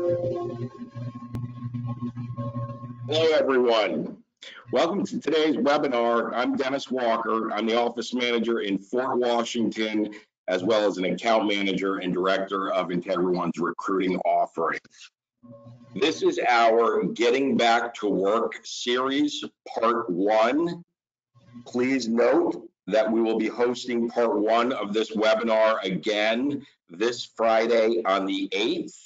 Hello, everyone. Welcome to today's webinar. I'm Dennis Walker. I'm the office manager in Fort Washington, as well as an account manager and director of IntegraONE's recruiting offering. This is our Getting Back to Work series, part 1. Please note that we will be hosting part 1 of this webinar again this Friday on the 8th.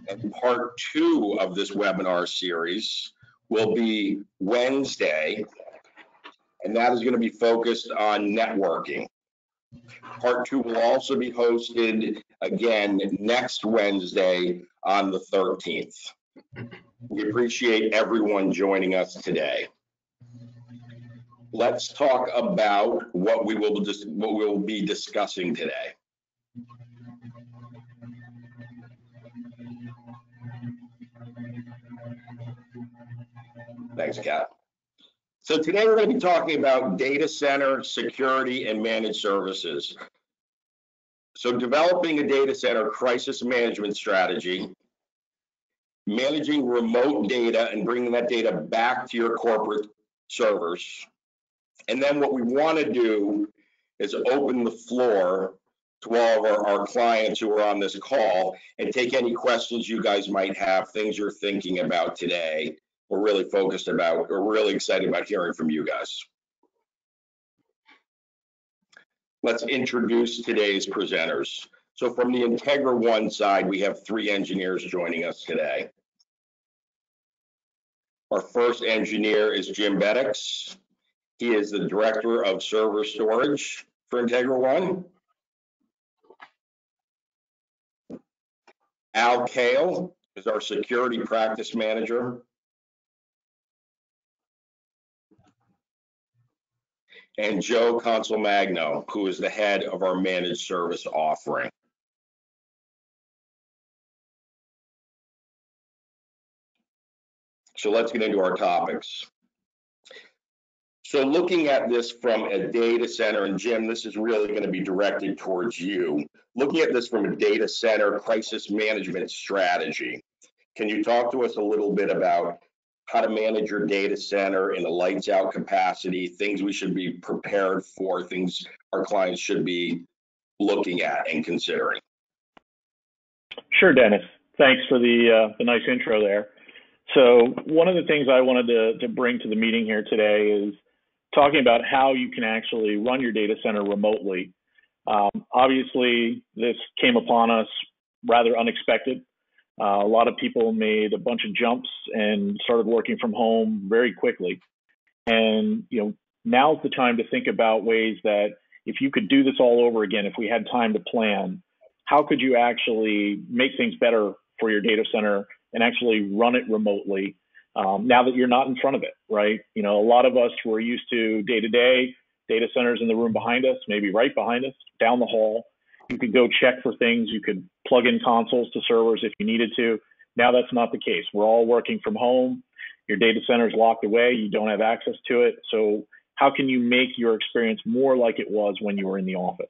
And part 2 of this webinar series will be Wednesday, and that is going to be focused on networking. Part 2 will also be hosted again next Wednesday on the 13th. We appreciate everyone joining us today. Let's talk about what we will be discussing today. Thanks, Kat. So today we're going to be talking about data center security and managed services. So developing a data center crisis management strategy, managing remote data and bringing that data back to your corporate servers. And then what we want to do is open the floor to all of our clients who are on this call and take any questions you guys might have, things you're thinking about today. We're really excited about hearing from you guys. Let's introduce today's presenters. So from the IntegraONE side, we have 3 engineers joining us today. Our first engineer is Jim Beddix. He is the director of server storage for IntegraONE. Al Kale is our security practice manager. And Joe Consolmagno, who is the head of our managed service offering. So let's get into our topics. So looking at this from a data center, and Jim, this is really going to be directed towards you. Looking at this from a data center crisis management strategy, can you talk to us a little bit about how to manage your data center in a lights out capacity, things we should be prepared for, things our clients should be looking at and considering? Sure, Dennis. Thanks for the nice intro there. So one of the things I wanted to bring to the meeting here today is talking about how you can actually run your data center remotely. Obviously, this came upon us rather unexpected. A lot of people made a bunch of jumps and started working from home very quickly. And, now's the time to think about ways that if you could do this all over again, if we had time to plan, how could you actually make things better for your data center and actually run it remotely now that you're not in front of it, right? A lot of us were used to day-to-day data centers in the room behind us, maybe right behind us, down the hall. You could go check for things. You could plug in consoles to servers if you needed to. Now that's not the case. We're all working from home. Your data center is locked away. You don't have access to it. So how can you make your experience more like it was when you were in the office?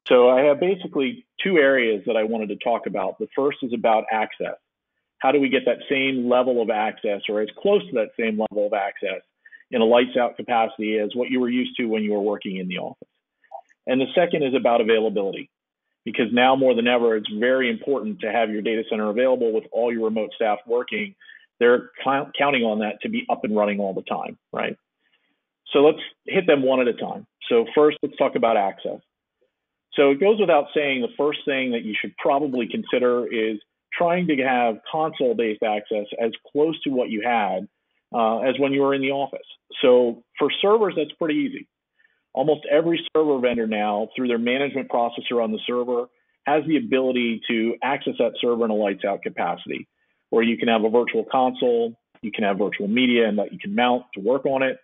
So I have basically 2 areas that I wanted to talk about. The first is about access. How do we get that same level of access, or as close to that same level of access in a lights out capacity as what you were used to when you were working in the office? And the second is about availability, because now more than ever, it's very important to have your data center available with all your remote staff working. They're counting on that to be up and running all the time, right? So let's hit them one at a time. So first, let's talk about access. So it goes without saying, the first thing that you should probably consider is trying to have console-based access as close to what you had as when you were in the office. So for servers, that's pretty easy. Almost every server vendor now, through their management processor on the server, has the ability to access that server in a lights out capacity, where you can have a virtual console, you can have virtual media and that you can mount to work on it,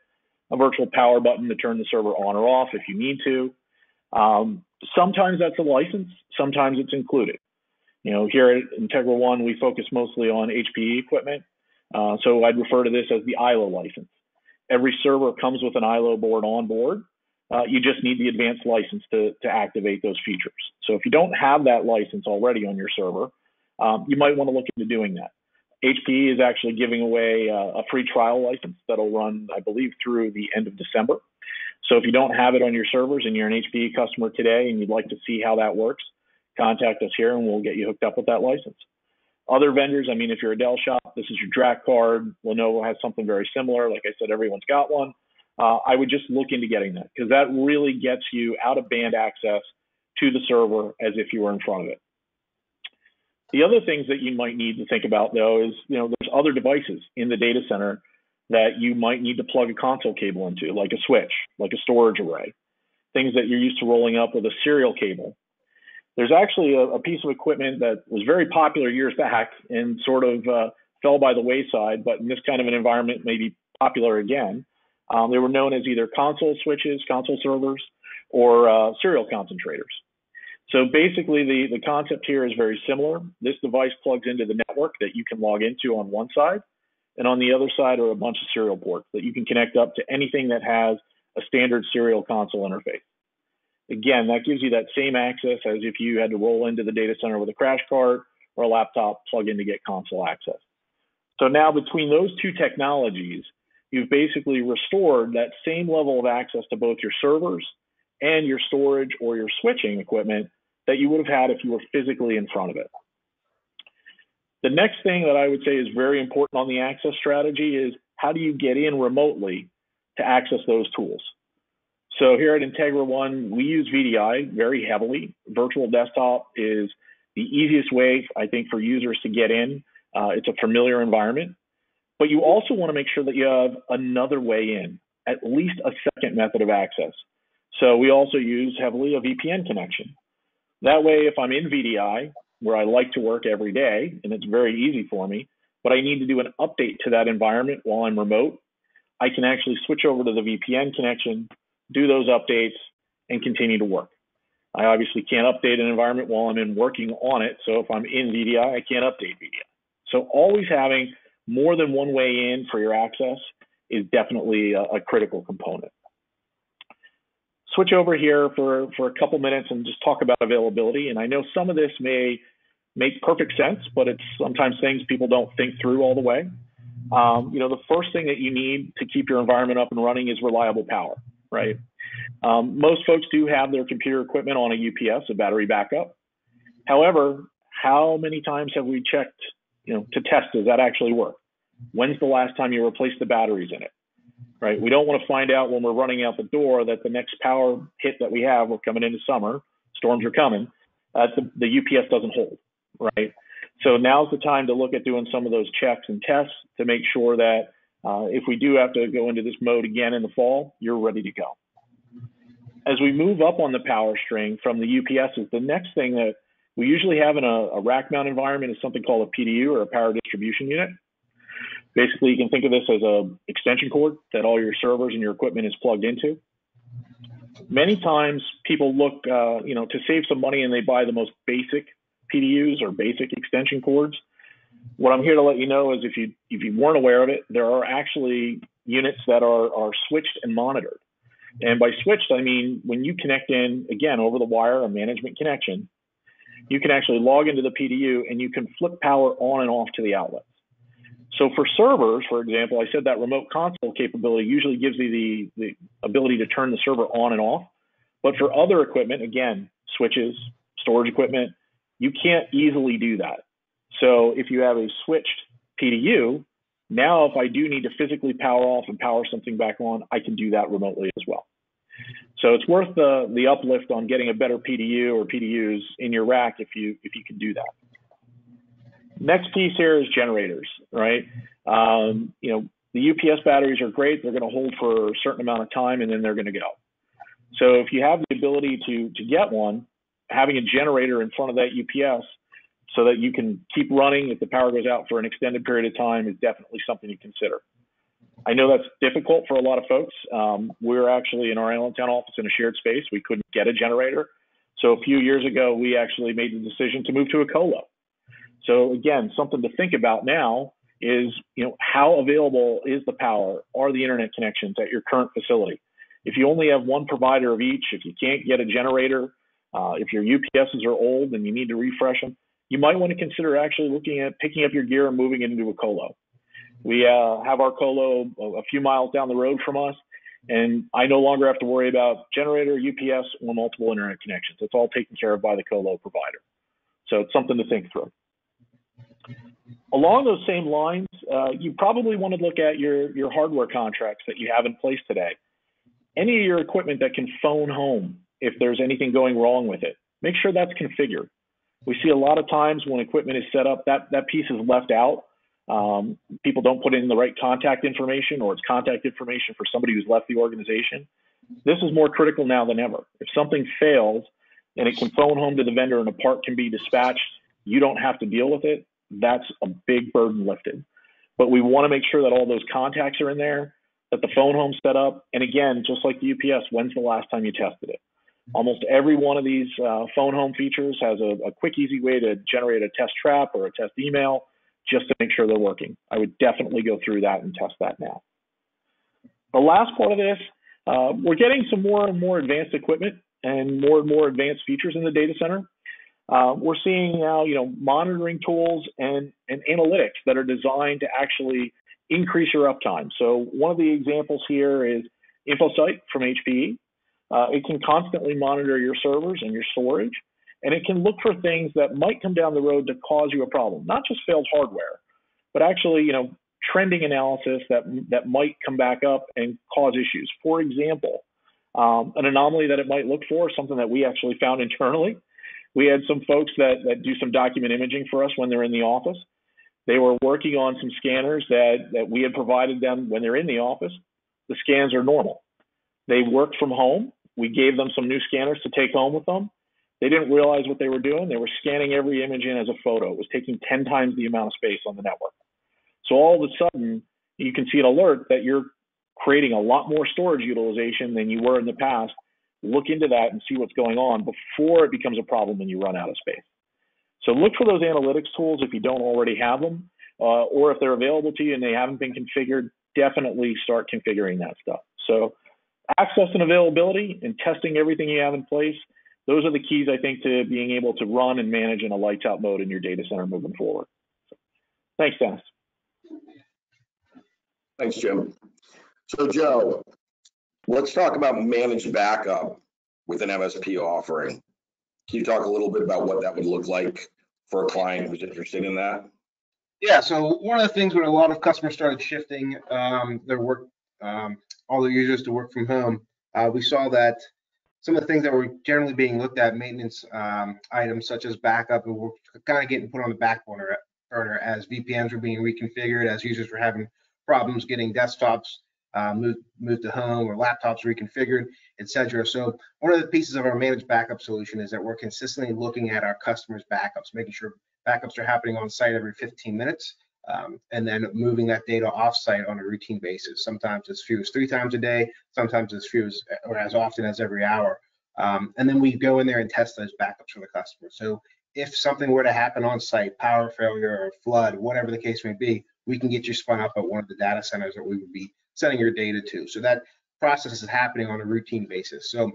a virtual power button to turn the server on or off if you need to. Sometimes that's a license, sometimes it's included. Here at IntegraONE, we focus mostly on HPE equipment. So I'd refer to this as the ILO license. Every server comes with an ILO board on board. You just need the advanced license to activate those features. So if you don't have that license already on your server, you might want to look into doing that. HPE is actually giving away a free trial license that'll run, I believe, through the end of December. So if you don't have it on your servers and you're an HPE customer today and you'd like to see how that works, contact us here and we'll get you hooked up with that license. Other vendors, I mean, if you're a Dell shop, this is your DRAC card. Lenovo has something very similar. Like I said, everyone's got one. I would just look into getting that because that really gets you out of band access to the server as if you were in front of it. The other things that you might need to think about, though, is there's other devices in the data center that you might need to plug a console cable into, like a switch, like a storage array, things that you're used to rolling up with a serial cable. There's actually a piece of equipment that was very popular years back and sort of fell by the wayside, but in this kind of an environment may be popular again. They were known as either console switches, console servers, or serial concentrators. So basically, the concept here is very similar. This device plugs into the network that you can log into on one side, and on the other side are a bunch of serial ports that you can connect up to anything that has a standard serial console interface. Again, that gives you that same access as if you had to roll into the data center with a crash cart or a laptop plug in to get console access. So now between those two technologies, you've basically restored that same level of access to both your servers and your storage or your switching equipment that you would have had if you were physically in front of it. The next thing that I would say is very important on the access strategy is how do you get in remotely to access those tools? So here at IntegraONE, we use VDI very heavily. Virtual desktop is the easiest way, I think, for users to get in. It's a familiar environment, but you also want to make sure that you have another way in, at least a second method of access. So we also use heavily a VPN connection. That way, if I'm in VDI, where I like to work every day, and it's very easy for me, but I need to do an update to that environment while I'm remote, I can actually switch over to the VPN connection, do those updates, and continue to work. I obviously can't update an environment while I'm working on it, so if I'm in VDI, I can't update VDI. So always having more than one way in for your access is definitely a critical component. Switch over here for a couple minutes and just talk about availability. And I know some of this may make perfect sense, but it's sometimes things people don't think through all the way. The first thing that you need to keep your environment up and running is reliable power, right? Most folks do have their computer equipment on a UPS, a battery backup. However, how many times have we checked, to test, does that actually work? When's the last time you replaced the batteries in it? Right? We don't want to find out when we're running out the door that the next power hit that we have, we're coming into summer, storms are coming, the UPS doesn't hold, right? So now's the time to look at doing some of those checks and tests to make sure that if we do have to go into this mode again in the fall, you're ready to go. As we move up on the power string from the UPSs, the next thing that we usually have in a rack mount environment is something called a PDU or a power distribution unit. Basically, you can think of this as an extension cord that all your servers and your equipment is plugged into. Many times people look, to save some money and they buy the most basic PDUs or basic extension cords. What I'm here to let you know is if you weren't aware of it, there are actually units that are switched and monitored. And by switched, I mean when you connect in, again, over the wire, a management connection, you can actually log into the PDU and you can flip power on and off to the outlets. So for servers, for example, I said that remote console capability usually gives you the ability to turn the server on and off. But for other equipment, again, switches, storage equipment, you can't easily do that. So if you have a switched PDU, now if I do need to physically power off and power something back on, I can do that remotely as well. So it's worth the uplift on getting a better PDU or PDUs in your rack if you can do that. Next piece here is generators, right? The UPS batteries are great. They're going to hold for a certain amount of time and then they're going to go. So if you have the ability to get one, having a generator in front of that UPS so that you can keep running if the power goes out for an extended period of time is definitely something to consider. I know that's difficult for a lot of folks. We're actually in our Allentown office in a shared space. We couldn't get a generator. So a few years ago, we actually made the decision to move to a colo. So again, something to think about now is, how available is the power or the internet connections at your current facility? If you only have one provider of each, if you can't get a generator, if your UPSs are old and you need to refresh them, you might want to consider actually looking at picking up your gear and moving it into a colo. We have our colo a few miles down the road from us, and I no longer have to worry about generator, UPS, or multiple internet connections. It's all taken care of by the colo provider. So it's something to think through. Along those same lines, you probably want to look at your hardware contracts that you have in place today. Any of your equipment that can phone home if there's anything going wrong with it, make sure that's configured. We see a lot of times when equipment is set up, that piece is left out. People don't put in the right contact information, or it's contact information for somebody who's left the organization. This is more critical now than ever. If something fails and it can phone home to the vendor and a part can be dispatched, you don't have to deal with it. That's a big burden lifted. But we want to make sure that all those contacts are in there, that the phone home's set up. And again, just like the UPS, when's the last time you tested it? Almost every one of these phone home features has a quick, easy way to generate a test trap or a test email just to make sure they're working. I would definitely go through that and test that now. The last part of this, we're getting some more and more advanced equipment and more advanced features in the data center. We're seeing now, monitoring tools and analytics that are designed to actually increase your uptime. So one of the examples here is InfoSight from HPE. It can constantly monitor your servers and your storage, and it can look for things that might come down the road to cause you a problem, not just failed hardware, but actually, trending analysis that might come back up and cause issues. For example, an anomaly that it might look for, something that we actually found internally. We had some folks that do some document imaging for us when they're in the office. They were working on some scanners that we had provided them when they're in the office. The scans are normal. They worked from home. We gave them some new scanners to take home with them. They didn't realize what they were doing. They were scanning every image in as a photo. It was taking 10 times the amount of space on the network. So all of a sudden, you can see an alert that you're creating a lot more storage utilization than you were in the past. Look into that and see what's going on before it becomes a problem when you run out of space. So look for those analytics tools if you don't already have them, or if they're available to you and they haven't been configured, definitely start configuring that stuff. So access and availability and testing everything you have in place, those are the keys, I think, to being able to run and manage in a lights out mode in your data center moving forward. So, thanks, Dennis. Thanks, Jim. So, Joe, let's talk about managed backup with an MSP offering. Can you talk a little bit about what that would look like for a client who's interested in that? Yeah, so one of the things when a lot of customers started shifting their work, all their users to work from home, we saw that some of the things that were generally being looked at, maintenance items such as backup, were kind of getting put on the back burner as VPNs were being reconfigured, as users were having problems getting desktops moved to home or laptops reconfigured, etc. So one of the pieces of our managed backup solution is that we're consistently looking at our customers' backups, making sure backups are happening on site every 15 minutes, and then moving that data off site on a routine basis. Sometimes as few as 3 times a day, sometimes as few as or as often as every hour. And then we go in there and test those backups for the customer. So if something were to happen on site, power failure or flood, whatever the case may be, we can get you spun up at one of the data centers that we would be sending your data to. So that process is happening on a routine basis. So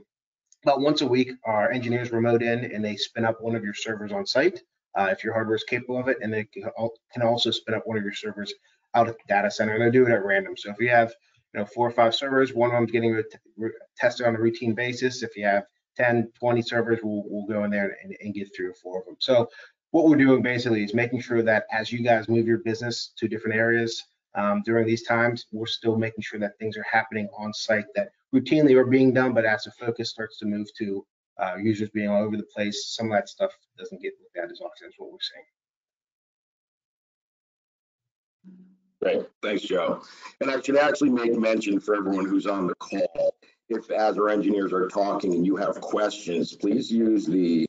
about once a week, our engineers remote in and they spin up one of your servers on site if your hardware is capable of it, and they can also spin up one of your servers out at the data center, and they do it at random. So if you have 4 or 5 servers, one of them's getting tested on a routine basis. If you have 10, 20 servers, we'll go in there and get 3 or 4 of them. So what we're doing basically is making sure that as you guys move your business to different areas during these times, we're still making sure that things are happening on site that routinely are being done, but as the focus starts to move to users being all over the place, some of that stuff doesn't get looked at as often as what we're seeing. Great, thanks, Joe. And I should actually make mention for everyone who's on the call, if as our engineers are talking and you have questions, please use the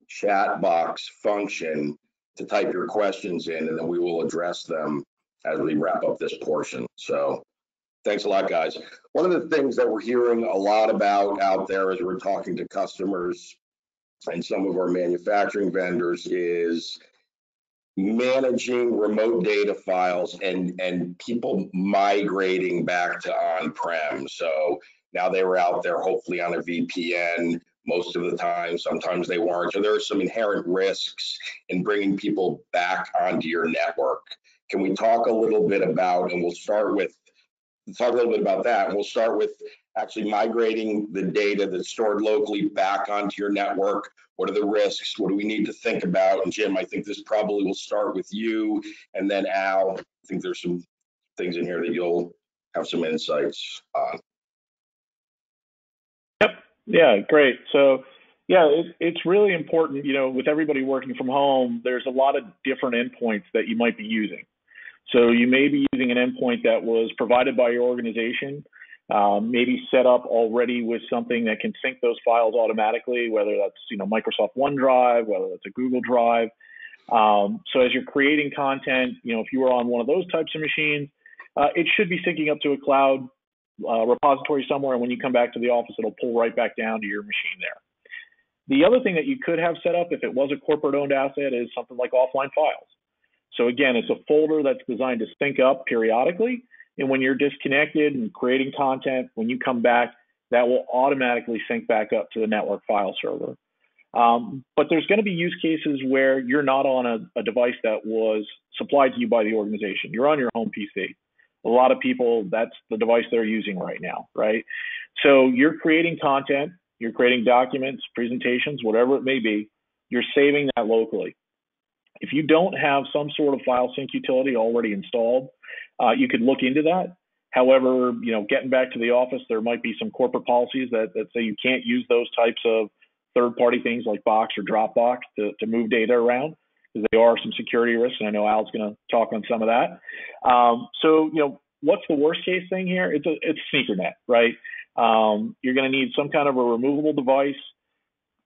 chat box function to type your questions in, and then we will address them as we wrap up this portion. So thanks a lot, guys. One of the things that we're hearing a lot about out there as we're talking to customers and some of our manufacturing vendors is managing remote data files and people migrating back to on-prem. So now they were out there hopefully on a VPN, most of the time. Sometimes they weren't. So there are some inherent risks in bringing people back onto your network. Can we talk a little bit about, and we'll start with, talk a little bit about that. And we'll start with actually migrating the data that's stored locally back onto your network. What are the risks? What do we need to think about? And Jim, I think this probably will start with you, and then Al, I think there's some things in here that you'll have some insights on. Yep. Yeah, great. So yeah, it's really important, with everybody working from home, there's a lot of different endpoints that you might be using. So you may be using an endpoint that was provided by your organization, maybe set up already with something that can sync those files automatically, whether that's Microsoft OneDrive, whether that's a Google Drive. So as you're creating content, if you are on one of those types of machines, it should be syncing up to a cloud repository somewhere, and when you come back to the office, it'll pull right back down to your machine there. The other thing that you could have set up if it was a corporate-owned asset is something like offline files. So again, it's a folder that's designed to sync up periodically, and when you're disconnected and creating content, when you come back, that will automatically sync back up to the network file server. But there's going to be use cases where you're not on a device that was supplied to you by the organization. You're on your home PC. A lot of people, that's the device they're using right now, right? So you're creating content, you're creating documents, presentations, whatever it may be, you're saving that locally. If you don't have some sort of file sync utility already installed, you could look into that. However, getting back to the office, there might be some corporate policies that say you can't use those types of third-party things like Box or Dropbox to move data around, because there are some security risks, and I know Al's going to talk on some of that. So, what's the worst case thing here? It's sneaker net, right? You're going to need some kind of a removable device,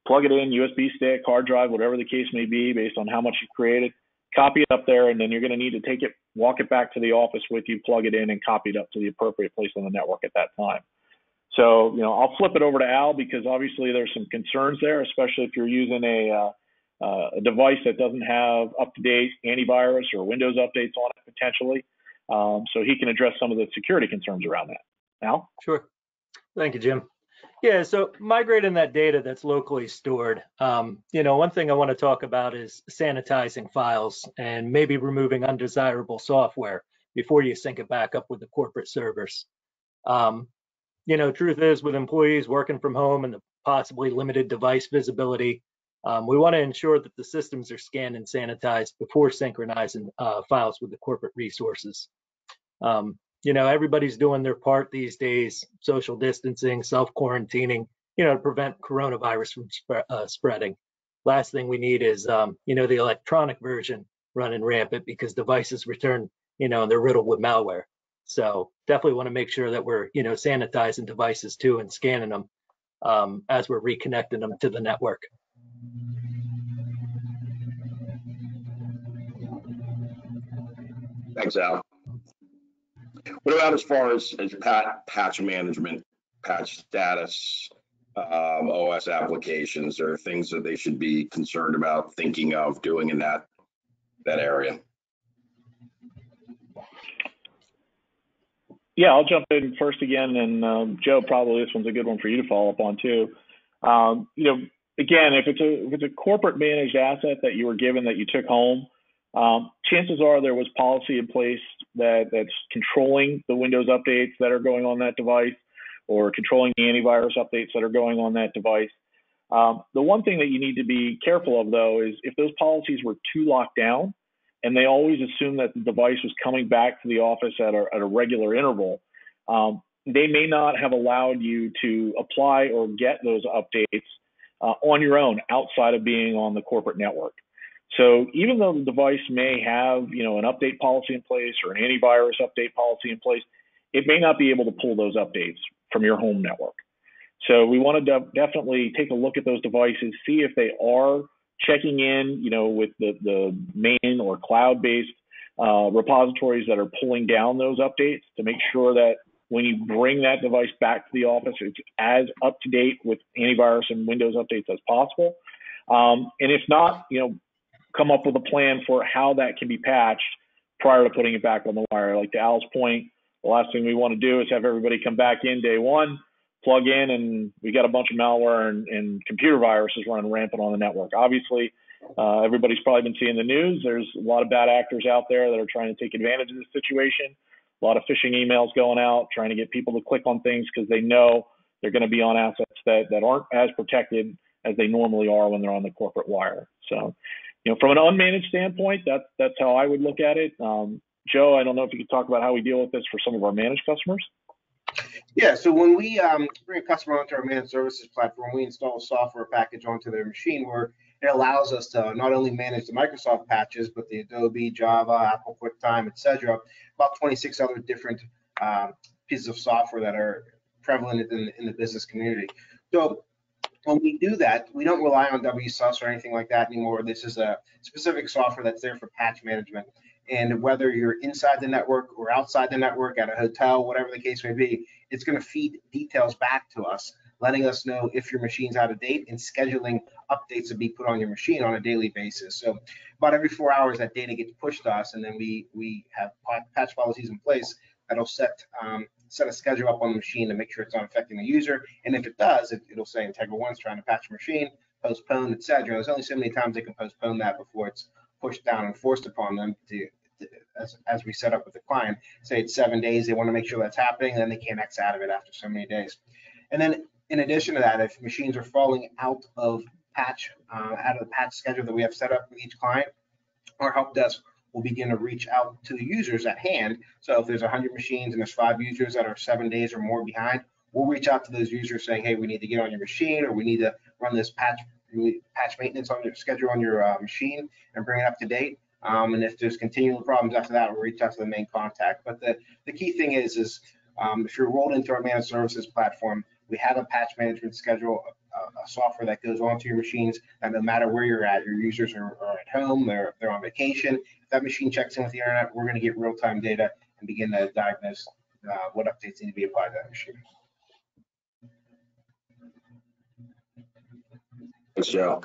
plug it in, USB stick, hard drive, whatever the case may be, based on how much you've created, copy it up there, and then you're going to need to take it, walk it back to the office with you, plug it in, and copy it up to the appropriate place on the network at that time. So, I'll flip it over to Al, because obviously there's some concerns there, especially if you're using a device that doesn't have up-to-date antivirus or Windows updates on it potentially. So he can address some of the security concerns around that. Al? Sure. Thank you, Jim. Yeah, so migrating that data that's locally stored, one thing I want to talk about is sanitizing files and maybe removing undesirable software before you sync it back up with the corporate servers. Truth is, with employees working from home and the possibly limited device visibility, we want to ensure that the systems are scanned and sanitized before synchronizing files with the corporate resources. Everybody's doing their part these days, social distancing, self-quarantining, to prevent coronavirus from spreading. Last thing we need is, the electronic version running rampant, because devices return, and they're riddled with malware. So definitely want to make sure that we're, sanitizing devices too and scanning them as we're reconnecting them to the network. Thanks, Al. What about as far as patch management, patch status, OS applications, or things that they should be concerned about thinking of doing in that area? Yeah, I'll jump in first again, and Joe, probably this one's a good one for you to follow up on too. Again, if it's a corporate managed asset that you were given that you took home, chances are there was policy in place that's controlling the Windows updates that are going on that device, or controlling the antivirus updates that are going on that device. The one thing that you need to be careful of, though, is if those policies were too locked down, and they always assume that the device was coming back to the office at a regular interval, they may not have allowed you to apply or get those updates on your own outside of being on the corporate network. So even though the device may have, an update policy in place or an antivirus update policy in place, it may not be able to pull those updates from your home network. So we want to definitely take a look at those devices, see if they are checking in, with the main or cloud-based repositories that are pulling down those updates, to make sure that when you bring that device back to the office, it's as up to date with antivirus and Windows updates as possible. And if not, come up with a plan for how that can be patched prior to putting it back on the wire. Like to Al's point, the last thing we want to do is have everybody come back in day one, plug in and we got a bunch of malware and computer viruses running rampant on the network. Obviously, everybody's probably been seeing the news. There's a lot of bad actors out there that are trying to take advantage of this situation. A lot of phishing emails going out, trying to get people to click on things because they know they're going to be on assets that aren't as protected as they normally are when they're on the corporate wire. So, from an unmanaged standpoint, that's how I would look at it. Joe, I don't know if you could talk about how we deal with this for some of our managed customers. Yeah, so when we bring a customer onto our managed services platform, we install a software package onto their machine where it allows us to not only manage the Microsoft patches, but the Adobe, Java, Apple QuickTime, etc. About 26 other different pieces of software that are prevalent in the business community. So when we do that, we don't rely on WSUS or anything like that anymore. This is a specific software that's there for patch management. And whether you're inside the network or outside the network at a hotel, whatever the case may be, it's going to feed details back to us, letting us know if your machine's out of date and scheduling updates to be put on your machine on a daily basis. So about every 4 hours, that data gets pushed to us, and then we have patch policies in place that'll set a schedule up on the machine to make sure it's not affecting the user. And if it does, it'll say IntegraONE's trying to patch a machine, postpone, etc. There's only so many times they can postpone that before it's pushed down and forced upon them as we set up with the client. Say it's 7 days, they want to make sure that's happening, and then they can't X out of it after so many days. And then in addition to that, if machines are falling out of the patch schedule that we have set up with each client, our help desk will begin to reach out to the users at hand. So if there's 100 machines and there's 5 users that are 7 days or more behind, we'll reach out to those users saying, hey, we need to get on your machine, or we need to run this patch maintenance on your schedule on your machine and bring it up to date. And if there's continual problems after that, we'll reach out to the main contact. But the key thing is if you're rolled into our managed services platform, we have a patch management schedule, a software that goes onto your machines, and no matter where you're at, your users are at home, they're on vacation. If that machine checks in with the internet, we're going to get real-time data and begin to diagnose what updates need to be applied to that machine. Thanks, Joe.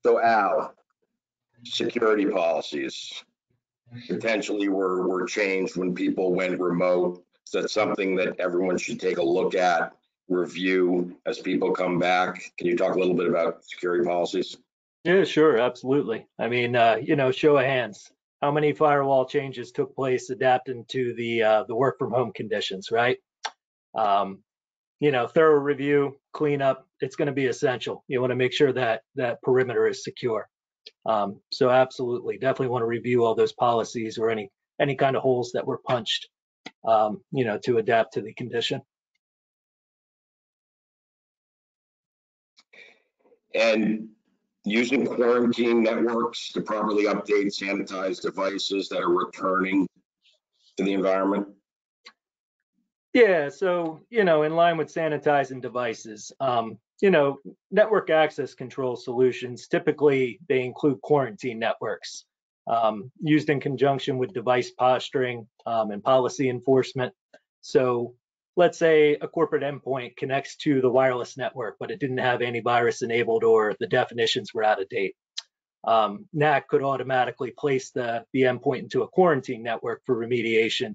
So Al, security policies potentially were changed when people went remote. So that's something that everyone should take a look at, review as people come back. Can you talk a little bit about security policies? Yeah, sure, absolutely. I mean, show of hands. How many firewall changes took place adapting to the work from home conditions, right? Thorough review, cleanup, it's going to be essential. You want to make sure that perimeter is secure. So absolutely, definitely want to review all those policies or any kind of holes that were punched, to adapt to the condition. And using quarantine networks to properly update, sanitize devices that are returning to the environment. Yeah, so, in line with sanitizing devices, network access control solutions, typically they include quarantine networks used in conjunction with device posturing and policy enforcement. So let's say a corporate endpoint connects to the wireless network, but it didn't have antivirus enabled or the definitions were out of date. NAC could automatically place the endpoint into a quarantine network for remediation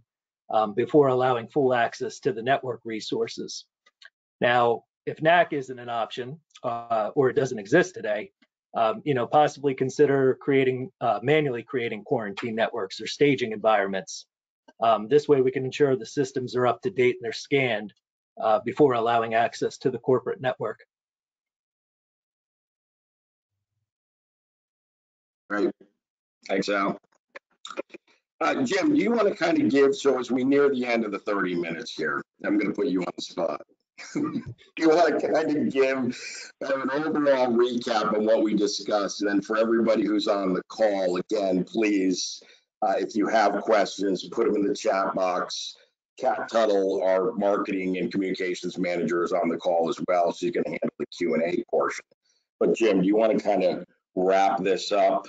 before allowing full access to the network resources. Now, if NAC isn't an option or it doesn't exist today, possibly consider manually creating quarantine networks or staging environments. This way we can ensure the systems are up to date and they're scanned before allowing access to the corporate network. Right. Thanks, Al. Jim, do you want to kind of give, so as we near the end of the 30 minutes here, I'm going to put you on the spot. Do you want to kind of give an overall recap of what we discussed? And then for everybody who's on the call, again, please, if you have questions, put them in the chat box. Kat Tuttle, our marketing and communications manager, is on the call as well, so you can handle the Q&A portion. But Jim, do you want to kind of wrap this up?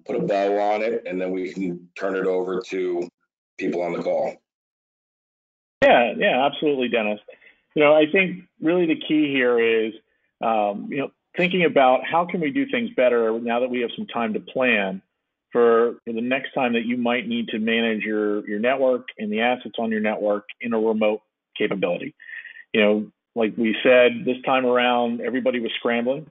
Put a bow on it, and then we can turn it over to people on the call. Yeah, absolutely, Dennis. I think really the key here is, thinking about how can we do things better now that we have some time to plan for the next time that you might need to manage your network and the assets on your network in a remote capability. Like we said, this time around, everybody was scrambling.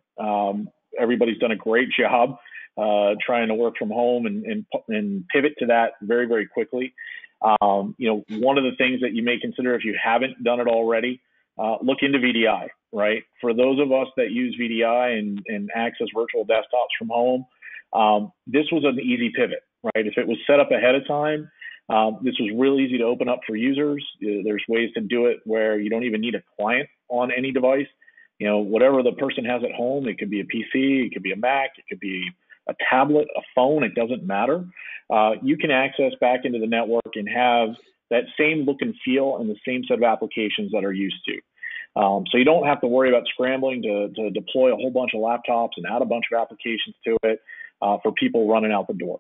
Everybody's done a great job trying to work from home and pivot to that very, very quickly. One of the things that you may consider if you haven't done it already, look into VDI, right? For those of us that use VDI and access virtual desktops from home, this was an easy pivot, right? If it was set up ahead of time, this was real easy to open up for users. There's ways to do it where you don't even need a client on any device. Whatever the person has at home, it could be a PC, it could be a Mac, it could be a tablet, a phone, it doesn't matter. You can access back into the network and have that same look and feel and the same set of applications that are used to. So you don't have to worry about scrambling to deploy a whole bunch of laptops and add a bunch of applications to it for people running out the door.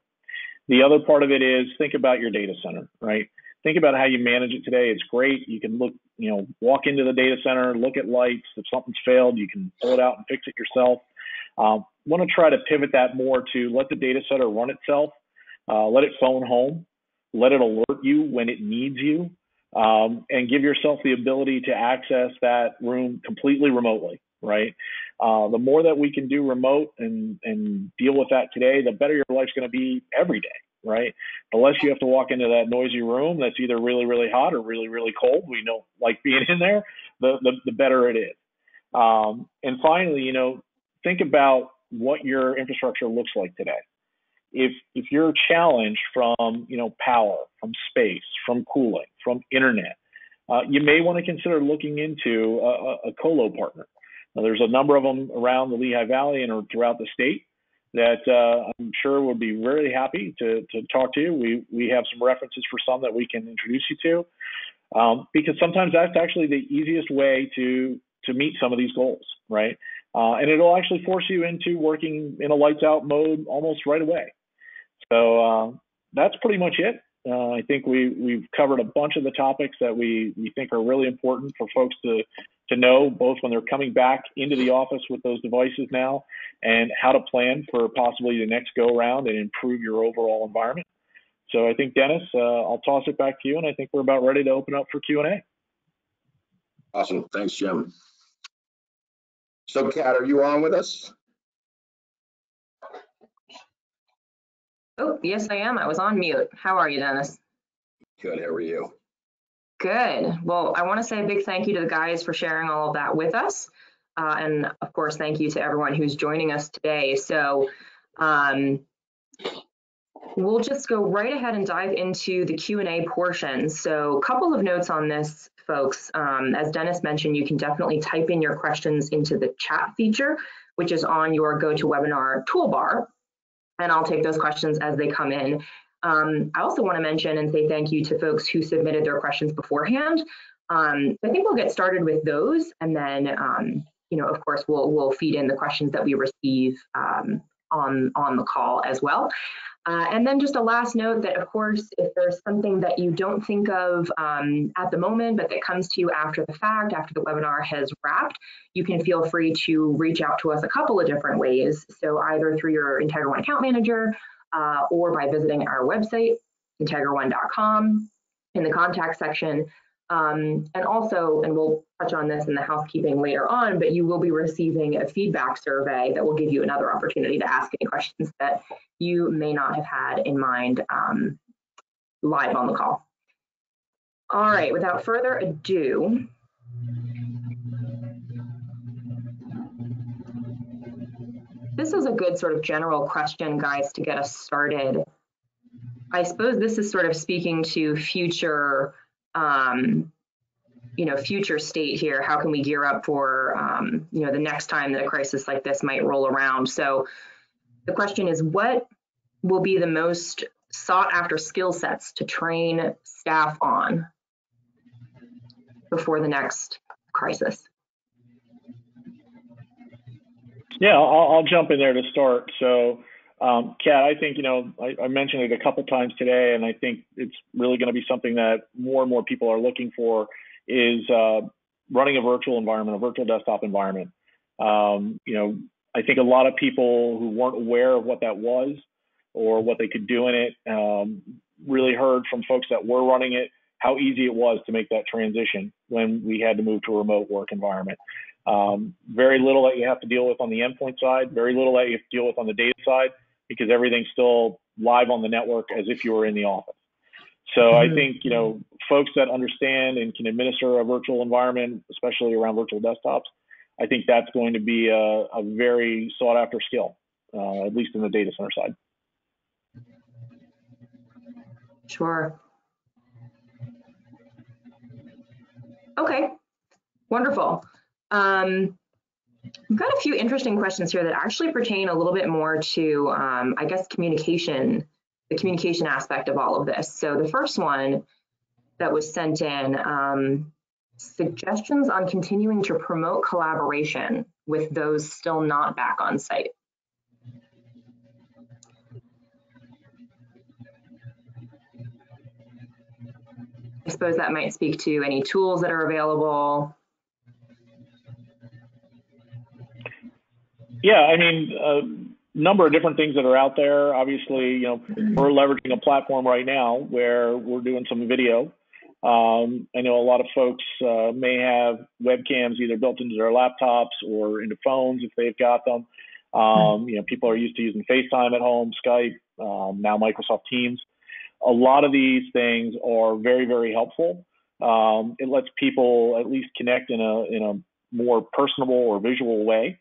The other part of it is think about your data center, right? Think about how you manage it today. It's great. You can look, walk into the data center, look at lights. If something's failed, you can pull it out and fix it yourself. Want to try to pivot that more to let the data center run itself, let it phone home, let it alert you when it needs you, and give yourself the ability to access that room completely remotely, right? The more that we can do remote and deal with that today, the better your life's going to be every day, right? The less you have to walk into that noisy room that's either really, really hot or really, really cold. We don't like being in there, the better it is. And finally, think about what your infrastructure looks like today. If you're challenged from, power, from space, from cooling, from internet, you may want to consider looking into a colo partner. Now, there's a number of them around the Lehigh Valley and throughout the state that I'm sure would be really happy to talk to you. We have some references for some that we can introduce you to, because sometimes that's actually the easiest way to meet some of these goals, right? And it'll actually force you into working in a lights out mode almost right away. So that's pretty much it. I think we've covered a bunch of the topics that we think are really important for folks to know, both when they're coming back into the office with those devices now and how to plan for possibly the next go around and improve your overall environment. So I think, Dennis, I'll toss it back to you, and I think we're about ready to open up for Q&A. Awesome. Thanks, Jim. So, Kat, are you on with us? Oh, yes, I am. I was on mute. How are you, Dennis? Good. How are you? Good. Well, I want to say a big thank you to the guys for sharing all of that with us. And of course, thank you to everyone who's joining us today. So we'll just go right ahead and dive into the Q&A portion. So a couple of notes on this, folks. As Dennis mentioned, you can definitely type in your questions into the chat feature, which is on your GoToWebinar toolbar. And I'll take those questions as they come in. I also want to mention and say thank you to folks who submitted their questions beforehand. I think we'll get started with those, and then, of course, we'll feed in the questions that we receive on the call as well. And then just a last note that, of course, if there's something that you don't think of at the moment, but that comes to you after the fact, after the webinar has wrapped, you can feel free to reach out to us a couple of different ways. So either through your IntegraONE account manager or by visiting our website, IntegraONE.com, in the contact section. And also, and we'll touch on this in the housekeeping later on, but you will be receiving a feedback survey that will give you another opportunity to ask any questions that you may not have had in mind live on the call. All right, without further ado, this is a good sort of general question, guys, to get us started. I suppose this is sort of speaking to future future state here. How can we gear up for, the next time that a crisis like this might roll around? So the question is, what will be the most sought after skill sets to train staff on before the next crisis? Yeah, I'll jump in there to start. So, Kat, I think, I mentioned it a couple times today, and I think it's really going to be something that more and more people are looking for is running a virtual environment, a virtual desktop environment. I think a lot of people who weren't aware of what that was or what they could do in it really heard from folks that were running it how easy it was to make that transition when we had to move to a remote work environment. Very little that you have to deal with on the endpoint side, very little that you have to deal with on the data side, because everything's still live on the network as if you were in the office. So I think, folks that understand and can administer a virtual environment, especially around virtual desktops, I think that's going to be a very sought after skill, at least in the data center side. Sure. Okay, wonderful. We've got a few interesting questions here that actually pertain a little bit more to, I guess, communication, the communication aspect of all of this. So the first one that was sent in, suggestions on continuing to promote collaboration with those still not back on site. I suppose that might speak to any tools that are available. Yeah, I mean, a number of different things that are out there. Obviously, we're leveraging a platform right now where we're doing some video. I know a lot of folks may have webcams either built into their laptops or into phones if they've got them. People are used to using FaceTime at home, Skype, now Microsoft Teams. A lot of these things are very, very helpful. It lets people at least connect in a more personable or visual way.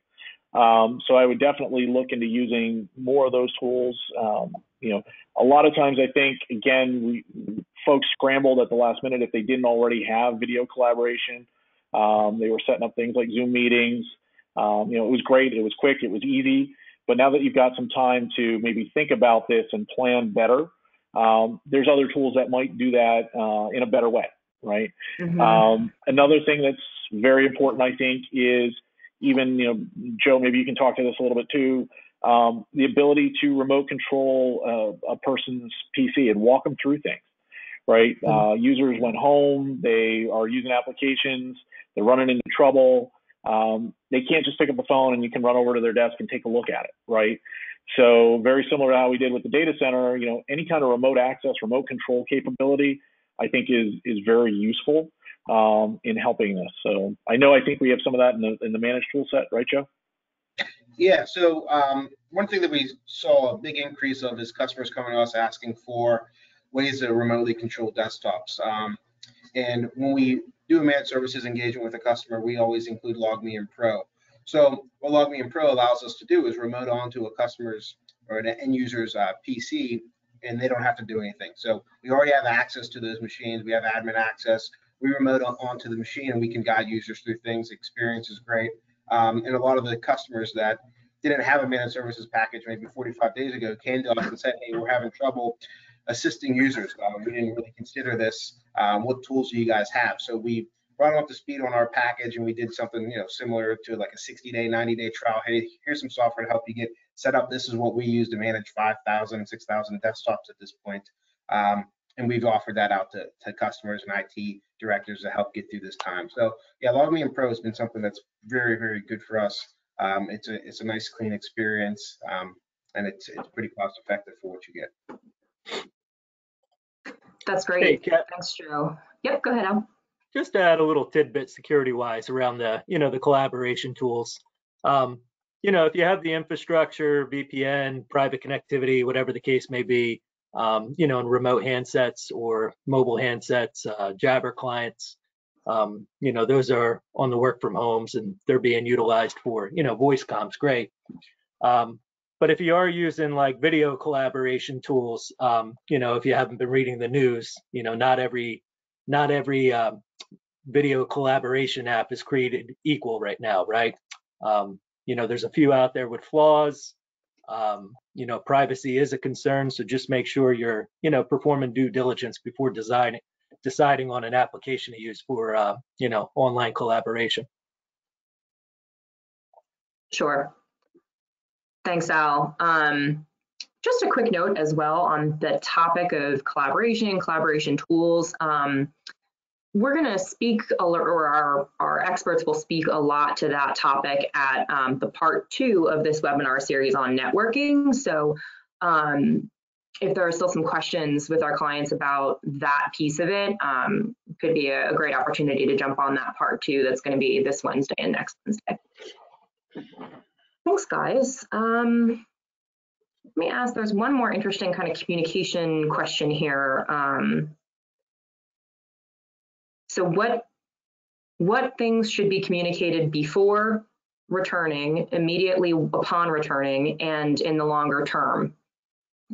So I would definitely look into using more of those tools. A lot of times I think, again, folks scrambled at the last minute if they didn't already have video collaboration. They were setting up things like Zoom meetings. It was great. It was quick. It was easy. But now that you've got some time to maybe think about this and plan better, there's other tools that might do that in a better way, right? Mm-hmm. Another thing that's very important, I think, is even, Joe, maybe you can talk to this a little bit too, the ability to remote control a person's PC and walk them through things, right? Mm-hmm. Users went home, they are using applications, they're running into trouble. They can't just pick up the phone and you can run over to their desk and take a look at it, right? So very similar to how we did with the data center, any kind of remote access, remote control capability, I think is very useful in helping this. So I think we have some of that in the managed tool set, right, Joe? Yeah, so one thing that we saw a big increase of is customers coming to us asking for ways to remotely control desktops. And when we do a managed services engagement with a customer, we always include Logmein Pro. So what Logmein Pro allows us to do is remote onto a customer's or an end user's PC, and they don't have to do anything. So we already have access to those machines. We have admin access. We remote onto the machine, and we can guide users through things. The experience is great. And a lot of the customers that didn't have a managed services package maybe 45 days ago came to us and said, hey, we're having trouble assisting users. We didn't really consider this. What tools do you guys have? So we brought them up to speed on our package, and we did something similar to like a 60-day, 90-day trial. Hey, here's some software to help you get set up. This is what we use to manage 5,000, 6,000 desktops at this point. And we've offered that out to customers and IT directors to help get through this time. So yeah, Logmein Pro has been something that's very, very good for us. It's a nice, clean experience, and it's pretty cost effective for what you get. That's great. Hey, thanks, Joe. Yep, go ahead, Al. Just to add a little tidbit security-wise around the the collaboration tools. If you have the infrastructure, VPN, private connectivity, whatever the case may be, in remote handsets or mobile handsets, Jabber clients, those are on the work from homes and they're being utilized for, voice comms, great. But if you are using like video collaboration tools, if you haven't been reading the news, not every video collaboration app is created equal right now, right? There's a few out there with flaws. Privacy is a concern, so just make sure you're, performing due diligence before deciding on an application to use for, online collaboration. Sure. Thanks, Al. Just a quick note as well on the topic of collaboration tools. We're going to speak, or our experts will speak a lot to that topic at the part 2 of this webinar series on networking. So if there are still some questions with our clients about that piece of it, could be a great opportunity to jump on that part too. That's going to be this Wednesday and next Wednesday. Thanks, guys. Let me ask, there's one more interesting kind of communication question here. So what things should be communicated before returning, immediately upon returning, and in the longer term?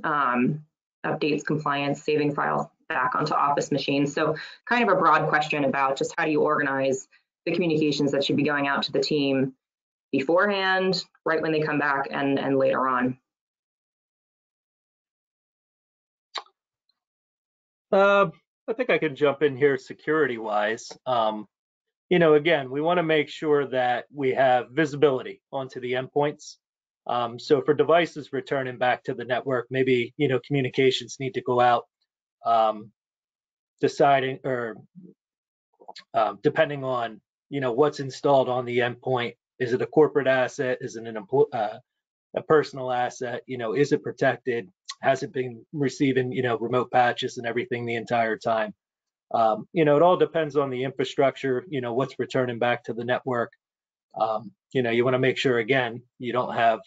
Updates, compliance, saving files back onto Office machines. So kind of a broad question about just how do you organize the communications that should be going out to the team beforehand, right when they come back, and later on. I think I can jump in here security-wise. Again, we want to make sure that we have visibility onto the endpoints. So for devices returning back to the network, maybe, communications need to go out deciding or depending on, what's installed on the endpoint. Is it a corporate asset? Is it a personal asset? Is it protected? Has it been receiving, remote patches and everything the entire time? It all depends on the infrastructure, what's returning back to the network. You want to make sure, again, you don't have,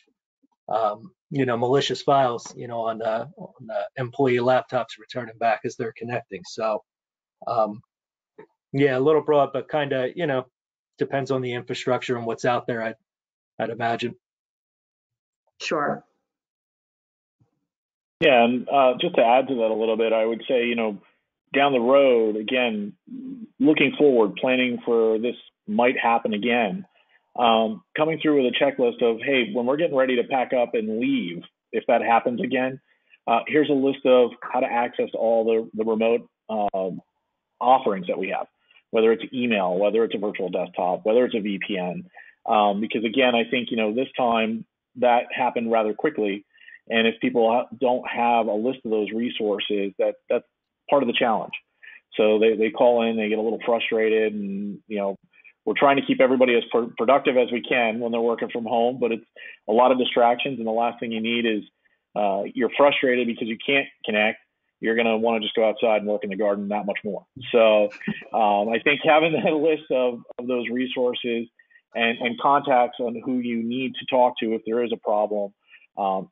malicious files, on the employee laptops returning back as they're connecting. So, yeah, a little broad, but kind of, depends on the infrastructure and what's out there, I'd imagine. Sure. Yeah, and just to add to that a little bit, I would say, down the road, again, looking forward, planning for this might happen again, coming through with a checklist of, hey, when we're getting ready to pack up and leave, if that happens again, here's a list of how to access all the remote offerings that we have, whether it's email, whether it's a virtual desktop, whether it's a VPN. Because again, I think, this time that happened rather quickly. And if people don't have a list of those resources, that's part of the challenge. So they call in, they get a little frustrated, and we're trying to keep everybody as productive as we can when they're working from home, but it's a lot of distractions, and the last thing you need is you're frustrated because you can't connect. You're going to want to just go outside and work in the garden that much more. So I think having that list of those resources and contacts on who you need to talk to if there is a problem,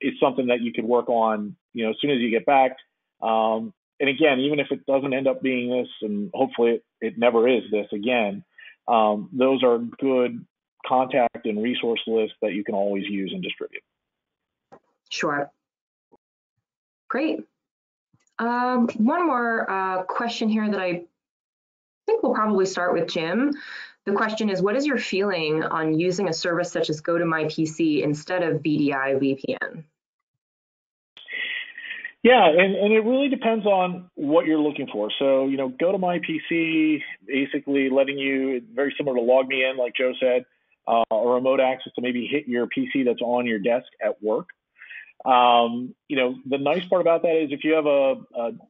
it's something that you could work on, as soon as you get back. And again, even if it doesn't end up being this, and hopefully it never is this again, those are good contact and resource lists that you can always use and distribute. Sure. Great. One more question here that I think we'll probably start with Jim. The question is, what is your feeling on using a service such as GoToMyPC instead of VDI VPN? Yeah, and it really depends on what you're looking for. So, GoToMyPC, basically letting you, very similar to Logmein, like Joe said, a remote access to maybe hit your PC that's on your desk at work. The nice part about that is if you have a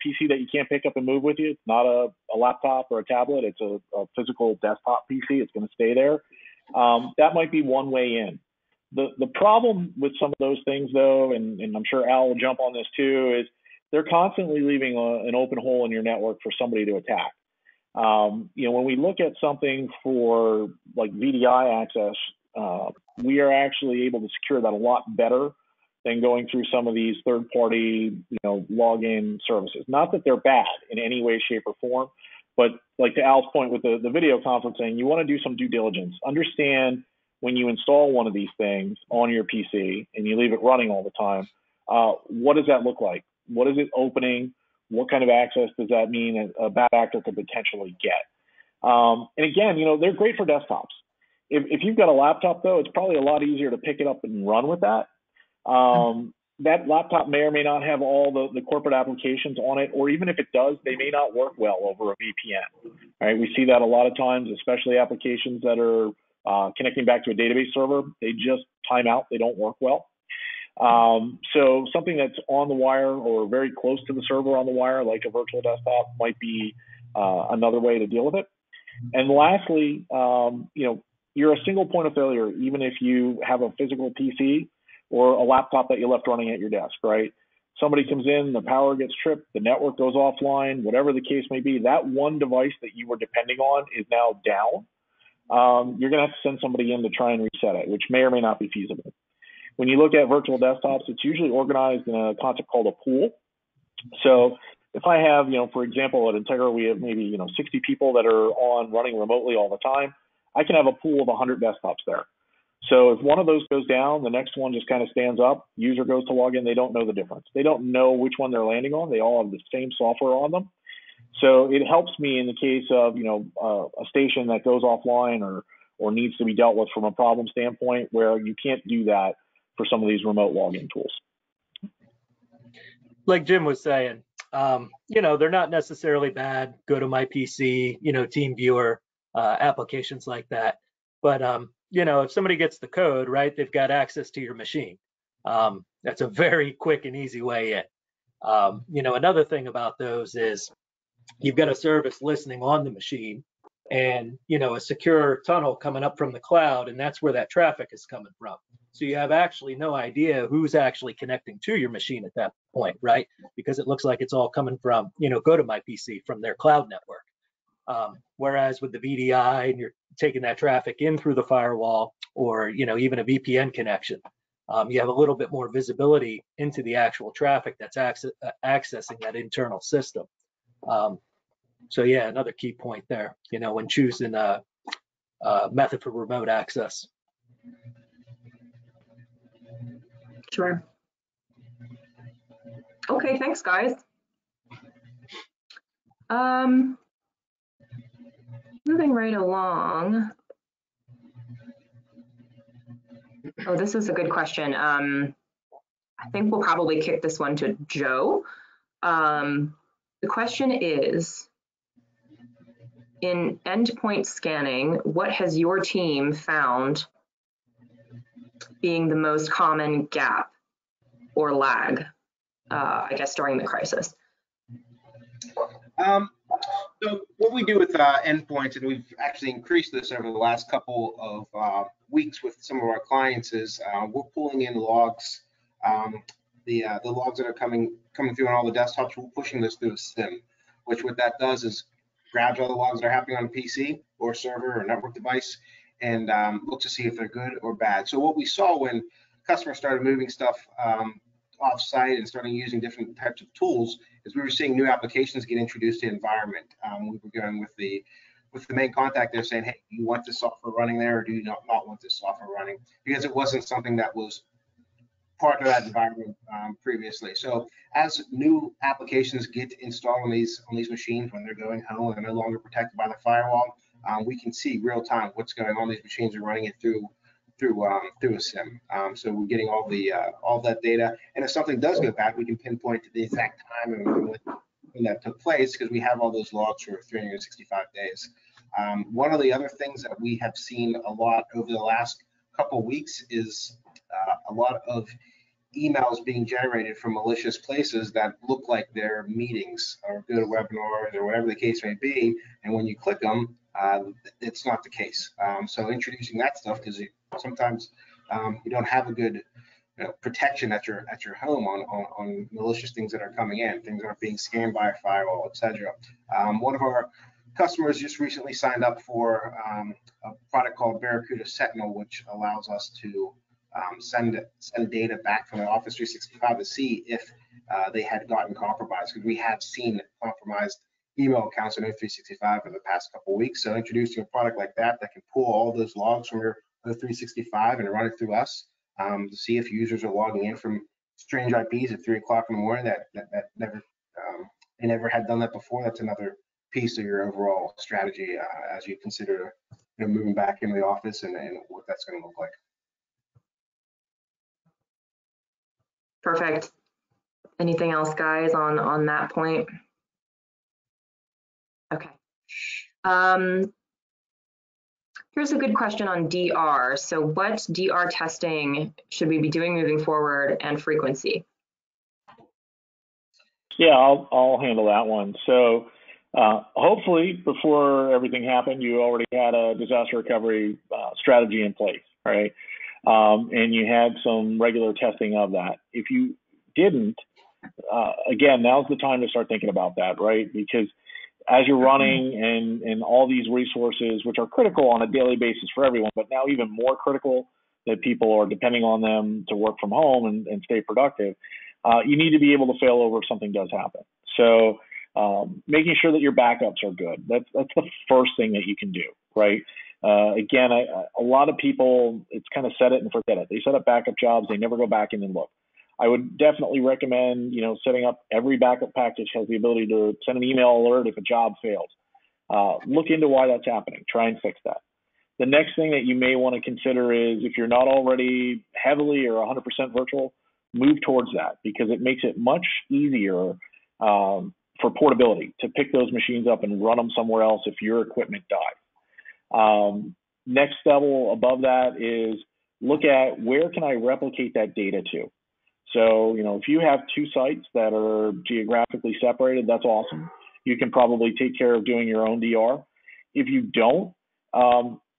PC that you can't pick up and move with you, it's not a laptop or a tablet, it's a physical desktop PC, it's going to stay there. That might be one way in. The problem with some of those things, though, and I'm sure Al will jump on this too, is they're constantly leaving an open hole in your network for somebody to attack. When we look at something for like VDI access, we are actually able to secure that a lot better than going through some of these third-party, login services. Not that they're bad in any way, shape, or form, but like to Al's point with the video conferencing, you want to do some due diligence. Understand when you install one of these things on your PC and you leave it running all the time, what does that look like? What is it opening? What kind of access does that mean a bad actor could potentially get? And again, they're great for desktops. If you've got a laptop, though, it's probably a lot easier to pick it up and run with that. That laptop may or may not have all the corporate applications on it, or even if it does, they may not work well over a VPN. Right? We see that a lot of times, especially applications that are connecting back to a database server. They just time out. They don't work well. So something that's on the wire or very close to the server on the wire, like a virtual desktop, might be another way to deal with it. And lastly, you're a single point of failure, even if you have a physical PC or a laptop that you left running at your desk, right? somebody comes in, the power gets tripped, the network goes offline, whatever the case may be, that one device that you were depending on is now down. You're going to have to send somebody in to try and reset it, which may or may not be feasible. When you look at virtual desktops, it's usually organized in a concept called a pool. So if I have, for example, at Integra, we have maybe, 60 people that are on running remotely all the time. I can have a pool of 100 desktops there. So if one of those goes down, the next one just kind of stands up, user goes to log in, they don't know the difference. They don't know which one they're landing on. They all have the same software on them. So it helps me in the case of, a station that goes offline or needs to be dealt with from a problem standpoint, where you can't do that for some of these remote login tools. Like Jim was saying, they're not necessarily bad. Go to my PC, team viewer, applications like that. But, if somebody gets the code, right, they've got access to your machine. That's a very quick and easy way in. Another thing about those is you've got a service listening on the machine and, a secure tunnel coming up from the cloud, and that's where that traffic is coming from. So you have actually no idea who's actually connecting to your machine at that point, right? Because it looks like it's all coming from, go to my PC from their cloud network. Whereas with the VDI, and you're taking that traffic in through the firewall or, even a VPN connection, you have a little bit more visibility into the actual traffic that's accessing that internal system. So yeah, another key point there, when choosing a method for remote access. Sure. Okay, thanks, guys. Moving right along. Oh, this is a good question. I think we'll probably kick this one to Joe. The question is, in endpoint scanning, what has your team found being the most common gap or lag, I guess, during the crisis? So what we do with endpoints, and we've actually increased this over the last couple of weeks with some of our clients, is we're pulling in logs, the logs that are coming through on all the desktops. We're pushing this through a SIM, which what that does is grabs all the logs that are happening on a PC or server or network device and look to see if they're good or bad. So what we saw when customers started moving stuff off-site and starting using different types of tools is we were seeing new applications get introduced to the environment. We were going with the main contact there saying, hey, do you want this software running there or do you not want this software running? Because it wasn't something that was part of that environment previously. So as new applications get installed on these machines when they're going home and they're no longer protected by the firewall, we can see real time what's going on. These machines are running it through a SIM. So we're getting all that data. And if something does go bad, we can pinpoint the exact time and when that took place because we have all those logs for 365 days. One of the other things that we have seen a lot over the last couple of weeks is a lot of emails being generated from malicious places that look like they're meetings or go to webinars or whatever the case may be. And when you click them, it's not the case. So introducing that stuff, because sometimes you don't have a good protection at your home on malicious things that are coming in, things that are being scanned by a firewall, etc. One of our customers just recently signed up for a product called Barracuda Sentinel, which allows us to send data back from the Office 365 to see if they had gotten compromised, because we have seen compromised email accounts on O365 in the past couple of weeks. So introducing a product like that can pull all those logs from your O365 and run it through us to see if users are logging in from strange IPs at 3 o'clock in the morning that never they never had done that before. That's another piece of your overall strategy as you consider moving back into the office and what that's going to look like. Perfect. Anything else, guys, on that point? Okay. Here's a good question on DR. So what DR testing should we be doing moving forward and frequency? Yeah, I'll handle that one. So hopefully before everything happened, you already had a disaster recovery strategy in place, right? And you had some regular testing of that. If you didn't, again, now's the time to start thinking about that, right? Because as you're running and all these resources, which are critical on a daily basis for everyone, but now even more critical that people are depending on them to work from home and stay productive, you need to be able to fail over if something does happen. So making sure that your backups are good. That's the first thing that you can do, right? Again, a lot of people, it's kind of set it and forget it. They set up backup jobs. They never go back in and look. I would definitely recommend, setting up every backup package has the ability to send an email alert if a job fails. Look into why that's happening. Try and fix that. The next thing that you may want to consider is if you're not already heavily or 100% virtual, move towards that because it makes it much easier for portability to pick those machines up and run them somewhere else if your equipment dies. Next level above that is look at where can I replicate that data to. So, if you have two sites that are geographically separated, that's awesome. You can probably take care of doing your own DR. If you don't,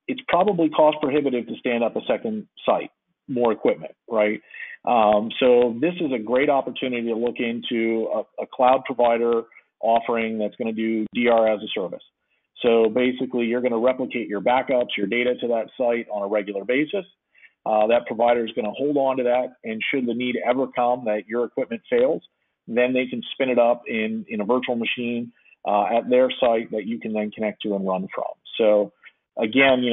it's probably cost prohibitive to stand up a second site, more equipment, right? So this is a great opportunity to look into a cloud provider offering that's going to do DR as a service. So basically, you're going to replicate your backups, your data to that site on a regular basis. That provider is going to hold on to that, and should the need ever come that your equipment fails, then they can spin it up in a virtual machine at their site that you can then connect to and run from. So again,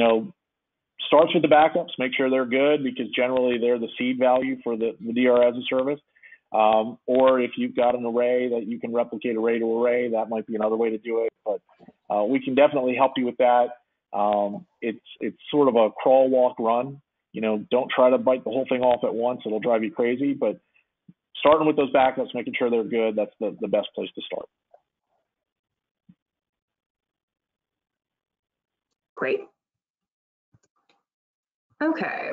starts with the backups, make sure they're good because generally they're the seed value for the DR as a service. Or if you've got an array that you can replicate array to array, that might be another way to do it. But we can definitely help you with that. It's sort of a crawl, walk, run. Don't try to bite the whole thing off at once. It'll drive you crazy. But starting with those backups, making sure they're good, that's the best place to start. Great. Okay.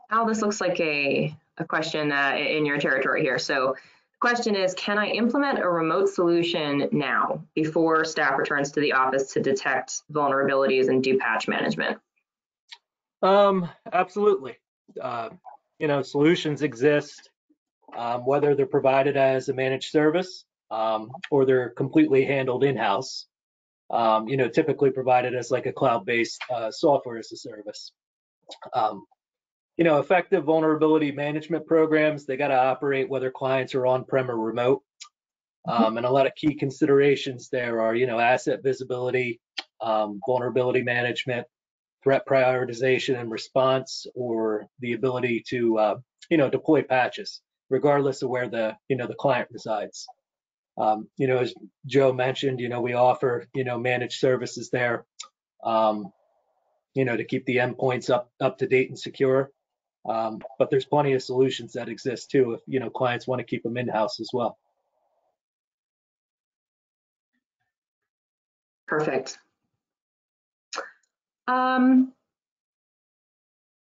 Al, this looks like a question in your territory here. So the question is, can I implement a remote solution now before staff returns to the office to detect vulnerabilities and do patch management? Absolutely. Solutions exist, whether they're provided as a managed service or they're completely handled in-house. Typically provided as like a cloud-based software as a service. Effective vulnerability management programs, they got to operate whether clients are on-prem or remote. And a lot of key considerations there are, asset visibility, vulnerability management, threat prioritization and response, or the ability to, deploy patches, regardless of where the client resides. As Joe mentioned, we offer, managed services there, to keep the endpoints up to date and secure. But there's plenty of solutions that exist too if, clients want to keep them in-house as well. Perfect.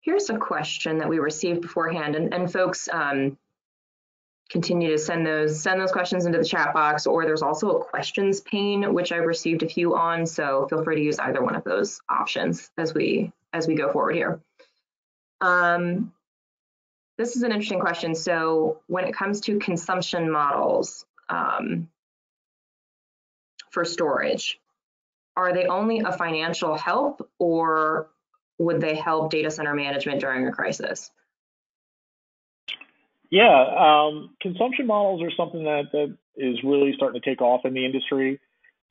Here's a question that we received beforehand, and folks, continue to send those questions into the chat box, or there's also a questions pane, which I've received a few on, so feel free to use either one of those options as we go forward here. This is an interesting question. So when it comes to consumption models for storage, are they only a financial help, or would they help data center management during a crisis? Yeah, consumption models are something that is really starting to take off in the industry.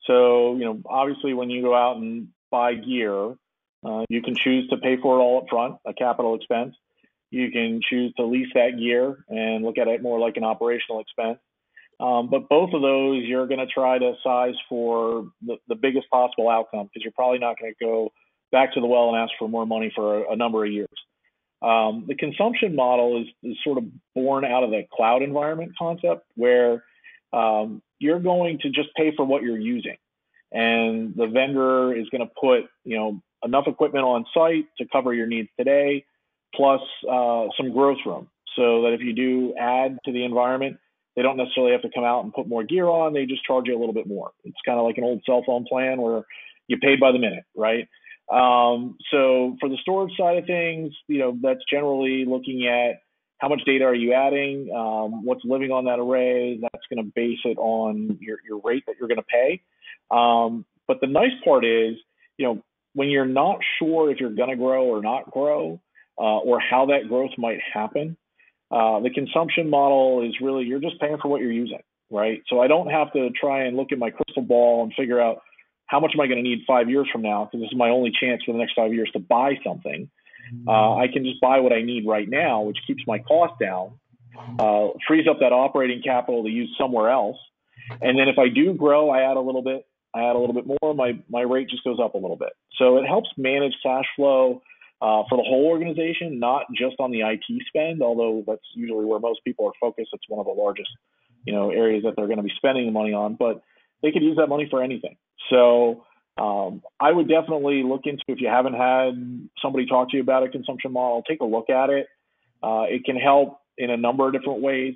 So, obviously when you go out and buy gear, you can choose to pay for it all up front, a capital expense. You can choose to lease that gear and look at it more like an operational expense. But both of those, you're going to try to size for the biggest possible outcome because you're probably not going to go back to the well and ask for more money for a number of years. The consumption model is sort of born out of the cloud environment concept where you're going to just pay for what you're using. And the vendor is going to put, enough equipment on site to cover your needs today, plus some growth room. So that if you do add to the environment, they don't necessarily have to come out and put more gear on. They just charge you a little bit more. It's kind of like an old cell phone plan where you paid by the minute, right? So for the storage side of things, that's generally looking at, how much data are you adding, what's living on that array. That's going to base it on your rate that you're going to pay. But the nice part is, when you're not sure if you're going to grow or not grow, or how that growth might happen, the consumption model is really, you're just paying for what you're using, right? So I don't have to try and look at my crystal ball and figure out how much am I going to need 5 years from now, because this is my only chance for the next 5 years to buy something. I can just buy what I need right now, which keeps my cost down, frees up that operating capital to use somewhere else. And then if I do grow, I add a little bit more, my rate just goes up a little bit. So it helps manage cash flow for the whole organization, not just on the IT spend, although that's usually where most people are focused. It's one of the largest, areas that they're going to be spending the money on, but they could use that money for anything. So I would definitely look into, if you haven't had somebody talk to you about a consumption model, take a look at it. It can help in a number of different ways,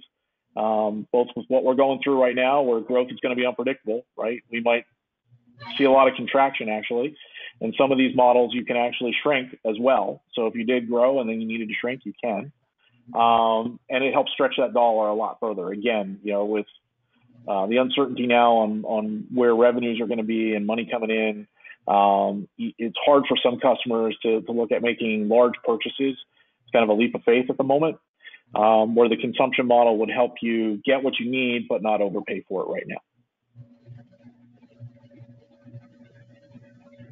both with what we're going through right now, where growth is going to be unpredictable, right? We might see a lot of contraction, actually. And some of these models you can actually shrink as well. So if you did grow and then you needed to shrink, you can. And it helps stretch that dollar a lot further. Again, with the uncertainty now on where revenues are going to be and money coming in, it's hard for some customers to look at making large purchases. It's kind of a leap of faith at the moment, where the consumption model would help you get what you need, but not overpay for it right now.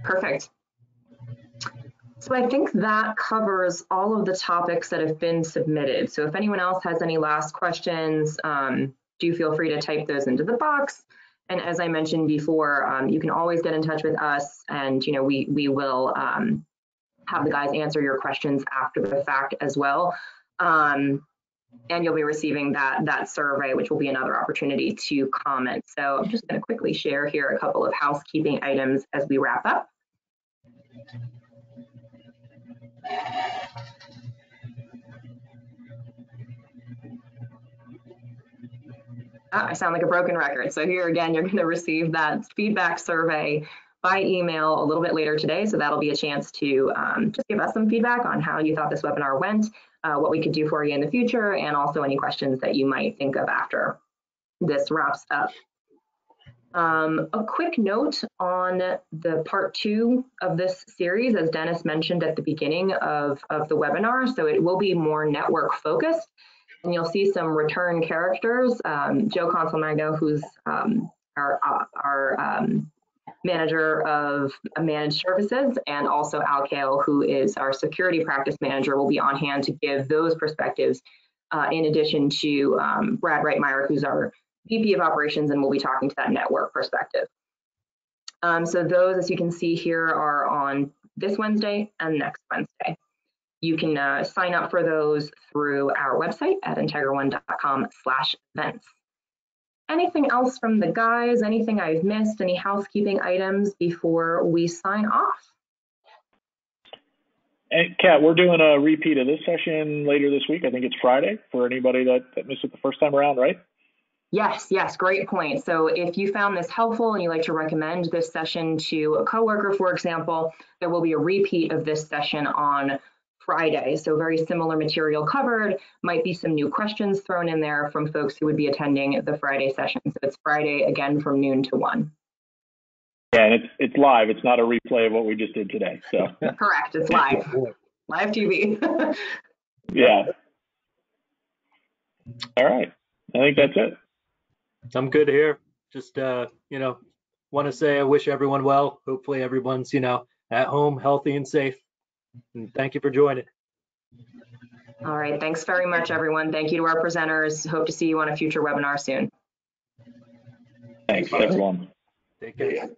Perfect. So I think that covers all of the topics that have been submitted. So if anyone else has any last questions, do feel free to type those into the box. And as I mentioned before, you can always get in touch with us, and we will have the guys answer your questions after the fact as well. And you'll be receiving that survey, which will be another opportunity to comment. So I'm just going to quickly share here a couple of housekeeping items as we wrap up. I sound like a broken record. So here again, you're going to receive that feedback survey by email a little bit later today. So that'll be a chance to just give us some feedback on how you thought this webinar went, what we could do for you in the future, and also any questions that you might think of after this wraps up. A quick note on the part 2 of this series, as Dennis mentioned at the beginning of the webinar. So it will be more network focused, and you'll see some return characters. Joe Consolmagno, who's our manager of managed services, and also Al Kale, who is our security practice manager, will be on hand to give those perspectives, in addition to Brad Reitmeyer, who's our VP of operations, and we'll be talking to that network perspective. So those, as you can see here, are on this Wednesday and next Wednesday. You can sign up for those through our website at integraone.com/events. Anything else from the guys? Anything I've missed? Any housekeeping items before we sign off? And Kat, we're doing a repeat of this session later this week. I think it's Friday for anybody that missed it the first time around, right? Yes, great point. So if you found this helpful and you'd like to recommend this session to a coworker, for example, there will be a repeat of this session on Friday. So very similar material covered, might be some new questions thrown in there from folks who would be attending the Friday session. So it's Friday again from noon to 1. Yeah, and it's live. It's not a replay of what we just did today. So correct, it's live, live TV. Yeah. All right, I think that's it. I'm good here. Just, want to say I wish everyone well. Hopefully everyone's, at home, healthy and safe. And thank you for joining. All right. Thanks very much, everyone. Thank you to our presenters. Hope to see you on a future webinar soon. Thanks, everyone. Take care.